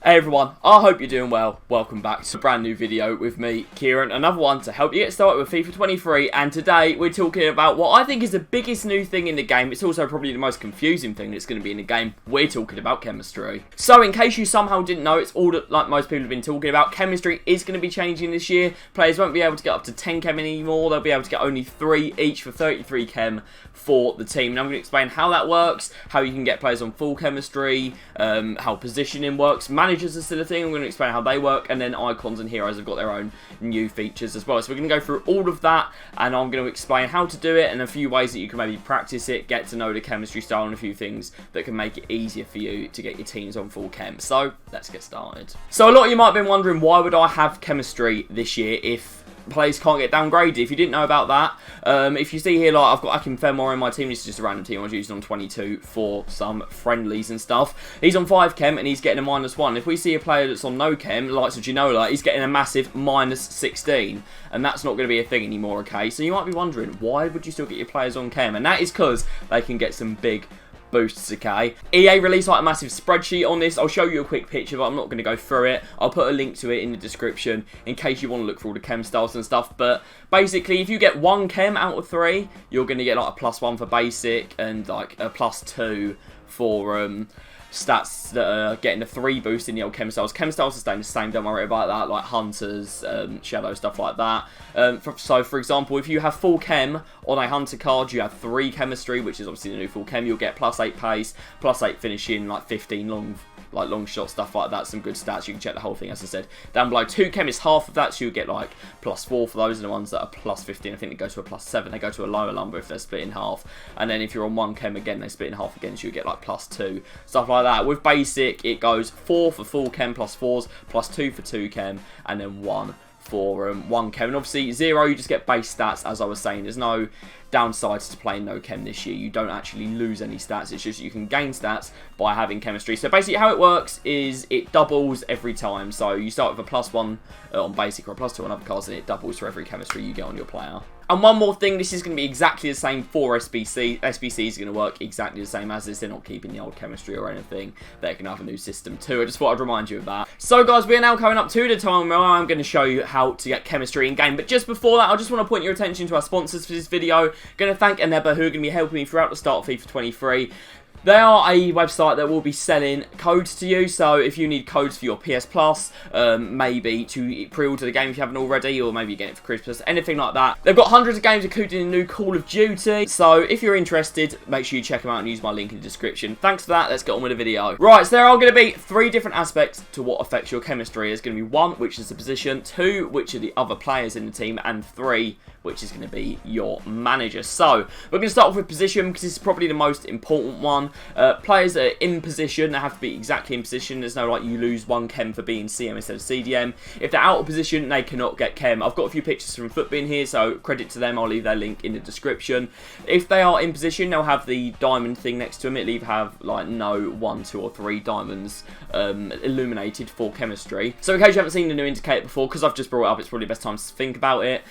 Hey everyone, I hope you're doing well. Welcome back to a brand new video with me, Kieran. Another one to help you get started with FIFA 23. And today we're talking about what I think is the biggest new thing in the game. It's also probably the most confusing thing that's going to be in the game. We're talking about chemistry. So in case you somehow didn't know, it's all that like most people have been talking about. Chemistry is going to be changing this year. Players won't be able to get up to 10 chem anymore. They'll be able to get only 3 each for 33 chem for the team. And I'm going to explain how that works, how you can get players on full chemistry, how positioning works. Managers are still a thing. I'm going to explain how they work, and then icons and heroes have got their own new features as well. So we're going to go through all of that, and I'm going to explain how to do it and a few ways that you can maybe practice it, get to know the chemistry style, and a few things that can make it easier for you to get your teams on full chem. So let's get started. So a lot of you might have been wondering, why would I have chemistry this year if players can't get downgraded? If you didn't know about that, if you see here, like I've got Akim Femor in my team. This is just a random team I was using on 22 for some friendlies and stuff. He's on 5 chem and he's getting a -1. If we see a player that's on no chem, like Ginola, he's getting a massive -16, and that's not going to be a thing anymore. Okay, so you might be wondering, why would you still get your players on chem? And that is because they can get some big boosts, okay? EA released like a massive spreadsheet on this. I'll show you a quick picture, but I'm not going to go through it. I'll put a link to it in the description in case you want to look for all the chem styles and stuff. But basically, if you get 1 chem out of 3, you're going to get like a +1 for basic and like a +2 for stats that are getting a 3 boost in the old chem styles. Chem styles are staying the same, don't worry about that, like hunters, shadow, stuff like that. So for example, if you have full chem on a hunter card, you have 3 chemistry, which is obviously the new full chem. You'll get +8 pace, +8 finishing, like 15 long shot, stuff like that. Some good stats. You can check the whole thing, as I said, down below. 2 chem is half of that, so you'll get like +4 for those. Are the ones that are +15. I think they go to a +7. They go to a lower number if they're split in half. And then if you're on 1 chem again, they split in half again, so you get like +2, stuff like that. With basic, it goes 4 for full chem, +4s, +2 for 2 chem, and then 1 for 1 chem. And obviously 0, you just get base stats. As I was saying, there's no downsides to playing no chem this year. You don't actually lose any stats. It's just you can gain stats by having chemistry. So basically how it works is it doubles every time. So you start with a +1 on basic or a +2 on other cards, and it doubles for every chemistry you get on your player. And one more thing, this is going to be exactly the same for SBC. SBC is going to work exactly the same as this. They're not keeping the old chemistry or anything. They're going to have a new system too. I just thought I'd remind you of that. So guys, we are now coming up to the time where I'm going to show you how to get chemistry in game. But just before that, I just want to point your attention to our sponsors for this video. Going to thank Eneba, who are going to be helping me throughout the start of FIFA 23. They are a website that will be selling codes to you, so if you need codes for your PS Plus, maybe to pre-order the game if you haven't already, or maybe you get it for Christmas, anything like that. They've got hundreds of games, including the new Call of Duty, so if you're interested, make sure you check them out and use my link in the description. Thanks for that, let's get on with the video. Right, so there are going to be 3 different aspects to what affects your chemistry. There's going to be 1, which is the position, 2, which are the other players in the team, and 3, which is going to be your manager. So, we're going to start off with position, because this is probably the most important one. Players that are in position, they have to be exactly in position. There's no like you lose 1 chem for being CM instead of CDM. If they're out of position, they cannot get chem. I've got a few pictures from Footbin here, so credit to them. I'll leave their link in the description. If they are in position, they'll have the diamond thing next to them. It'll either have like no 1, 2 or 3 diamonds illuminated for chemistry. So in case you haven't seen the new indicator before, because I've just brought it up, it's probably the best time to think about it.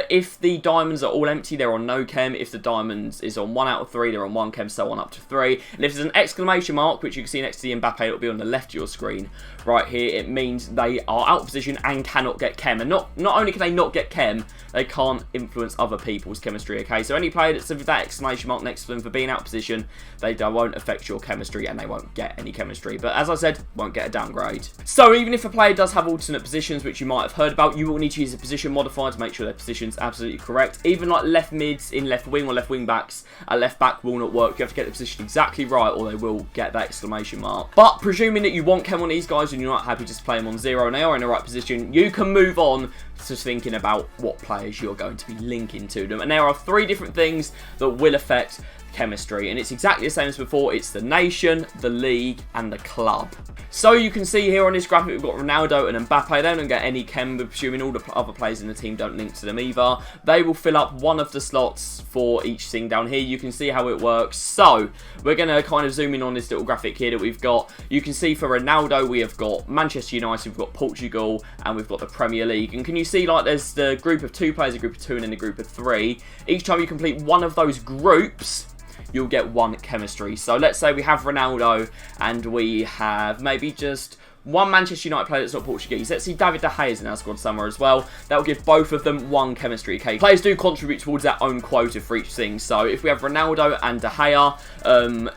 If the diamonds are all empty, they're on no chem. If the diamonds is on 1 out of 3, they're on 1 chem, so on up to 3. And if there's an exclamation mark, which you can see next to the Mbappe, it'll be on the left of your screen right here, it means they are out of position and cannot get chem. And not only can they not get chem, they can't influence other people's chemistry, okay? So any player that's with that exclamation mark next to them for being out of position, they won't affect your chemistry and they won't get any chemistry. But as I said, won't get a downgrade. So even if a player does have alternate positions, which you might have heard about, you will need to use a position modifier to make sure their position's absolutely correct. Even like left mids in left wing or left wing backs at left back will not work. You have to get the position exactly right, or they will get that exclamation mark. But presuming that you want chem on these guys and you're not happy just to play them on 0 and they are in the right position, you can move on to thinking about what players you're going to be linking to them. And there are 3 different things that will affect chemistry, and it's exactly the same as before. It's the nation, the league, and the club. So you can see here on this graphic, we've got Ronaldo and Mbappe. They don't get any chem, assuming all the other players in the team don't link to them either. They will fill up one of the slots for each thing down here. You can see how it works. So we're going to kind of zoom in on this little graphic here that we've got. You can see for Ronaldo, we have got Manchester United, we've got Portugal, and we've got the Premier League. And can you see, like, there's the group of 2 players, a group of 2, and then a group of 3. Each time you complete one of those groups, you'll get 1 chemistry. So let's say we have Ronaldo and we have maybe just one Manchester United player that's not Portuguese. Let's see David De Gea is in our squad somewhere as well. That will give both of them 1 chemistry, okay? Players do contribute towards their own quota for each thing. So if we have Ronaldo and De Gea,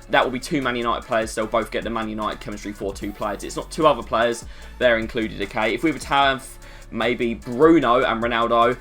that will be 2 Man United players. They'll both get the Man United chemistry for 2 players. It's not 2 other players. They're included, okay? If we were to have maybe Bruno and Ronaldo,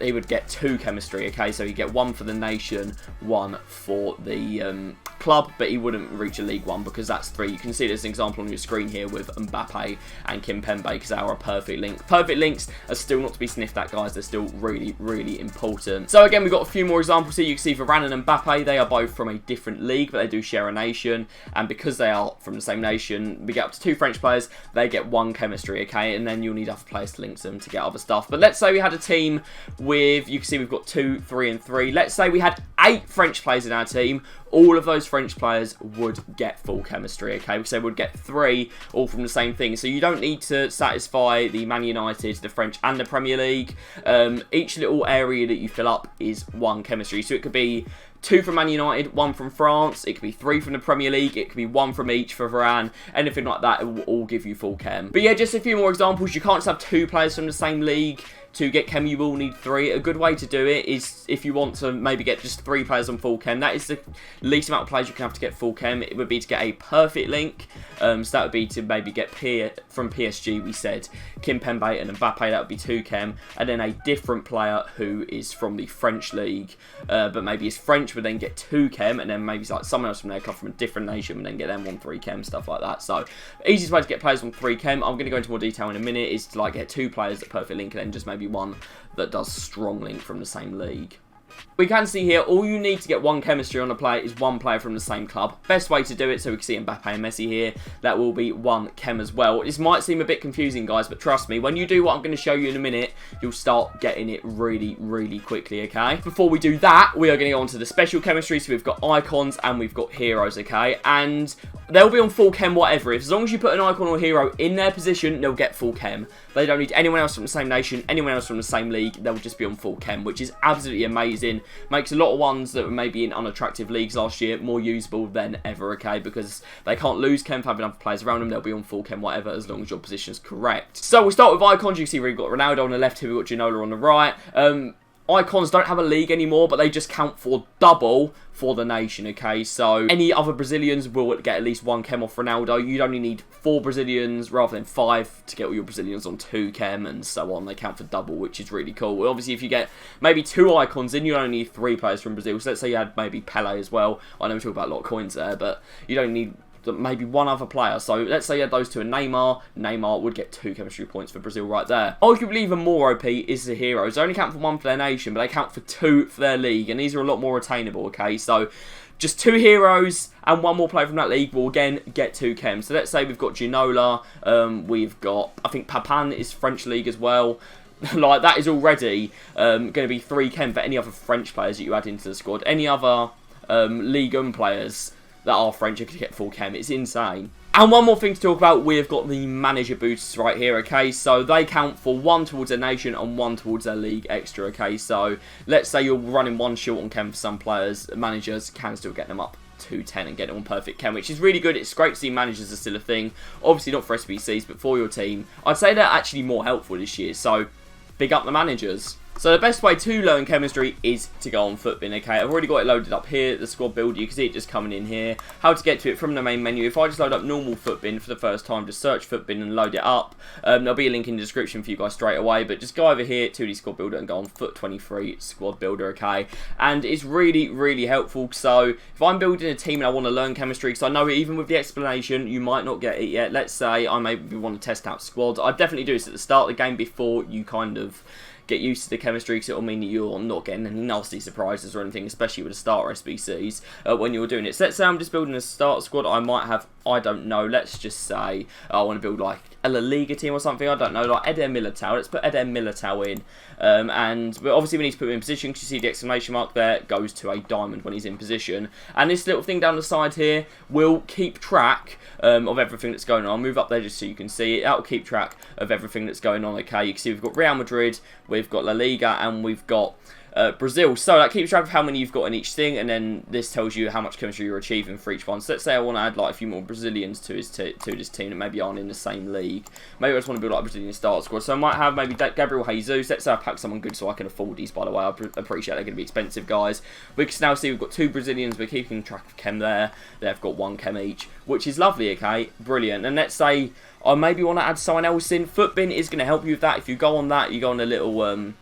he would get 2 chemistry, okay? So he'd get 1 for the nation, 1 for the club, but he wouldn't reach a League One because that's 3. You can see this example on your screen here with Mbappe and Kimpembe because they are a perfect link. Perfect links are still not to be sniffed at, guys. They're still really, really important. So again, we've got a few more examples here. You can see for Varane and Mbappe, they are both from a different league, but they do share a nation. And because they are from the same nation, we get up to 2 French players. They get 1 chemistry, okay? And then you'll need other players to link them to get other stuff. But let's say we had a team with, you can see we've got 2, 3, and 3. Let's say we had 8 French players in our team. All of those French players would get full chemistry, okay? Because they would get 3 all from the same thing. So you don't need to satisfy the Man United, the French, and the Premier League. Each little area that you fill up is 1 chemistry. So it could be 2 from Man United, 1 from France. It could be 3 from the Premier League. It could be 1 from each for Varane. Anything like that, it will all give you full chem. But yeah, just a few more examples. You can't just have 2 players from the same league. To get chem, you will need 3. A good way to do it is if you want to maybe get just 3 players on full chem. That is the least amount of players you can have to get full chem. It would be to get a perfect link. So that would be to maybe get from PSG, we said, Kimpembe and Mbappe. That would be 2 chem. And then a different player who is from the French league, but maybe is French, would then get 2 chem. And then maybe like someone else from their club from a different nation would then get them on 3 chem, stuff like that. So easiest way to get players on 3 chem, I'm going to go into more detail in a minute, is to like get 2 players at perfect link and then just maybe 1 that does strong link from the same league. We can see here, all you need to get 1 chemistry on a player is 1 player from the same club. Best way to do it, so we can see Mbappe and Messi here, that will be 1 chem as well. This might seem a bit confusing, guys, but trust me, when you do what I'm going to show you in a minute, you'll start getting it really, really quickly, okay? Before we do that, we are going to go on to the special chemistry, so we've got icons and we've got heroes, okay? And they'll be on full chem whatever. As long as you put an icon or hero in their position, they'll get full chem. They don't need anyone else from the same nation, anyone else from the same league. They'll just be on full chem, which is absolutely amazing. Makes a lot of ones that were maybe in unattractive leagues last year more usable than ever, okay? Because they can't lose chem for having other players around them. They'll be on full chem whatever as long as your position is correct. So we'll start with icons. You can see we've got Ronaldo on the left here, we've got Ginola on the right. Icons don't have a league anymore, but they just count for double for the nation, okay? So any other Brazilians will get at least 1 chem off Ronaldo. You'd only need 4 Brazilians rather than 5 to get all your Brazilians on 2 chem and so on. They count for double, which is really cool. Well, obviously, if you get maybe 2 icons in, you only need 3 players from Brazil. So let's say you had maybe Pele as well. I know we talk about a lot of coins there, but you don't need maybe 1 other player. So let's say you had those 2 and Neymar. Neymar would get 2 chemistry points for Brazil right there. Arguably even more OP is the heroes. They only count for 1 for their nation, but they count for 2 for their league. And these are a lot more attainable, okay? So just 2 heroes and 1 more player from that league will again get 2 chem. So let's say we've got Ginola. We've got, I think Papan is French league as well. Like, that is already going to be 3 chem for any other French players that you add into the squad. Any other Ligue 1 players that are French are going to get full chem. It's insane. And one more thing to talk about, we've got the manager boosts right here, okay? So they count for 1 towards their nation and 1 towards their league extra, okay? So let's say you're running 1 short on chem for some players, managers can still get them up to 10 and get it on perfect chem, which is really good. It's great to see managers are still a thing. Obviously not for SBCs, but for your team. I'd say they're actually more helpful this year, so big up the managers. So the best way to learn chemistry is to go on Footbin, okay? I've already got it loaded up here, the squad builder. You can see it just coming in here. How to get to it from the main menu. If I just load up normal Footbin for the first time, just search Footbin and load it up. There'll be a link in the description for you guys straight away, but just go over here, 2D squad builder, and go on Foot 23 squad builder, okay? And it's really, really helpful. So if I'm building a team and I want to learn chemistry, because I know even with the explanation, you might not get it yet. Let's say I maybe want to test out squads. I'd definitely do this at the start of the game before you kind of get used to the chemistry, because it will mean that you're not getting any nasty surprises or anything, especially with the starter SBCs when you're doing it. So let's say I'm just building a starter squad. I might have, I don't know, let's just say I want to build like a La Liga team or something. I don't know, like Eder Militao. Let's put Eder Militao in. But obviously we need to put him in position, because you see the exclamation mark there goes to a diamond when he's in position. And this little thing down the side here will keep track of everything that's going on. I'll move up there just so you can see it. That will keep track of everything that's going on, okay? You can see we've got Real Madrid, we've got La Liga, and we've got Brazil. So that keeps track of how many you've got in each thing, and then this tells you how much chemistry you're achieving for each one. So let's say I want to add like a few more Brazilians to this team that maybe aren't in the same league. Maybe I just want to build like a Brazilian start squad. So I might have maybe Gabriel Jesus. Let's say I pack someone good so I can afford these, by the way. I appreciate they're going to be expensive, guys. We can now see we've got 2 Brazilians. We're keeping track of chem there. They've got 1 chem each, which is lovely, okay? Brilliant. And let's say I maybe want to add someone else in. Footbin is going to help you with that. If you go on that, you go on a little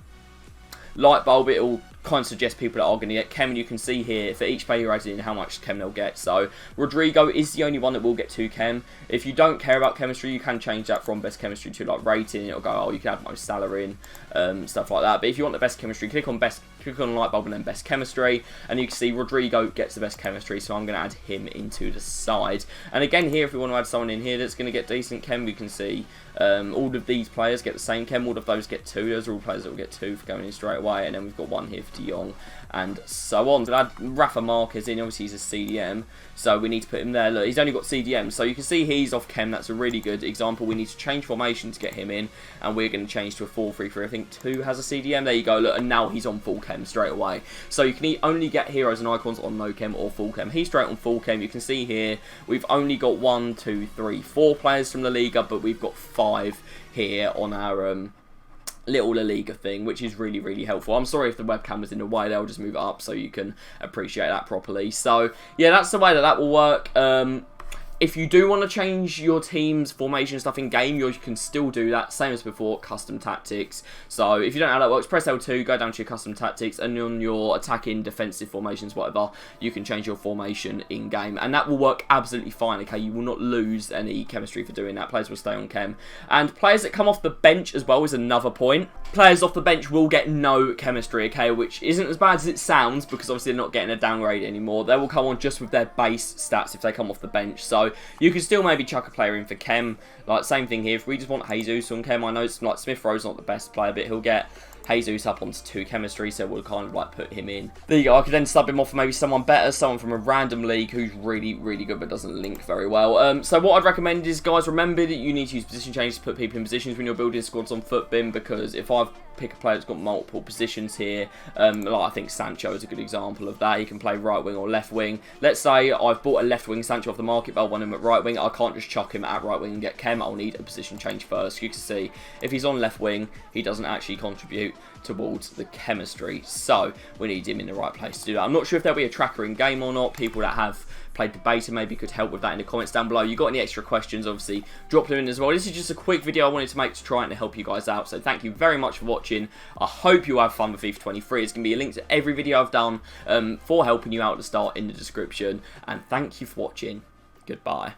light bulb, it'll kind of suggest people that are going to get chem, and you can see here for each player you're adding in how much chem they'll get. So Rodrigo is the only one that will get 2 chem. If you don't care about chemistry, you can change that from best chemistry to like rating. It'll go, oh, you can add most salary in, stuff like that. But if you want the best chemistry, click on light bulb and then best chemistry, and you can see Rodrigo gets the best chemistry, so I'm going to add him into the side. And again here, if we want to add someone in here that's going to get decent chem, we can see all of these players get the same chem, all of those get 2. Those are all players that will get 2 for going in straight away, and then we've got 1 here for De Jong, and so on. So add Rafa Marquez in, obviously he's a CDM, so we need to put him there. Look, he's only got CDM, so you can see he's off chem. That's a really good example. We need to change formation to get him in, and we're going to change to a 4-3-3. I think 2 has a CDM. There you go, look, and now he's on full chem straight away. So you can only get heroes and icons on no chem or full chem. He's straight on full chem. You can see here we've only got 1, 2, 3, 4 players from La Liga, but we've got 5 here on our little La Liga thing, which is really, really helpful. I'm sorry if the webcam was in the way. They'll just move it up so you can appreciate that properly. So yeah, that's the way that will work. If you do want to change your team's formation stuff in game, you can still do that. Same as before, custom tactics. So if you don't know how that works, press L2, go down to your custom tactics, and on your attacking, defensive formations, whatever, you can change your formation in game. And that will work absolutely fine, okay? You will not lose any chemistry for doing that. Players will stay on chem. And players that come off the bench as well is another point. Players off the bench will get no chemistry, okay? Which isn't as bad as it sounds, because obviously they're not getting a downgrade anymore. They will come on just with their base stats if they come off the bench. So you can still maybe chuck a player in for chem. Like, same thing here. If we just want Jesus on chem, I know it's like Smith Rowe's not the best player, but he'll get Jesus up onto 2 chemistry, so we'll kind of like put him in. There you go. I could then sub him off for maybe someone better, someone from a random league who's really, really good but doesn't link very well. So what I'd recommend is, guys, remember that you need to use position changes to put people in positions when you're building squads on Footbin, because if I pick a player that's got multiple positions here, like I think Sancho is a good example of that. He can play right wing or left wing. Let's say I've bought a left wing Sancho off the market, but I want him at right wing. I can't just chuck him at right wing and get chem. I'll need a position change first. You can see if he's on left wing, he doesn't actually contribute towards the chemistry, so we need him in the right place to do that. I'm not sure if there'll be a tracker in game or not. People that have played the beta maybe could help with that in the comments down below. You got any extra questions, obviously drop them in as well. This is just a quick video I wanted to make to try and help you guys out, so thank you very much for watching. I hope you have fun with FIFA 23. It's going to be a link to every video I've done for helping you out at the start in the description, and thank you for watching. Goodbye.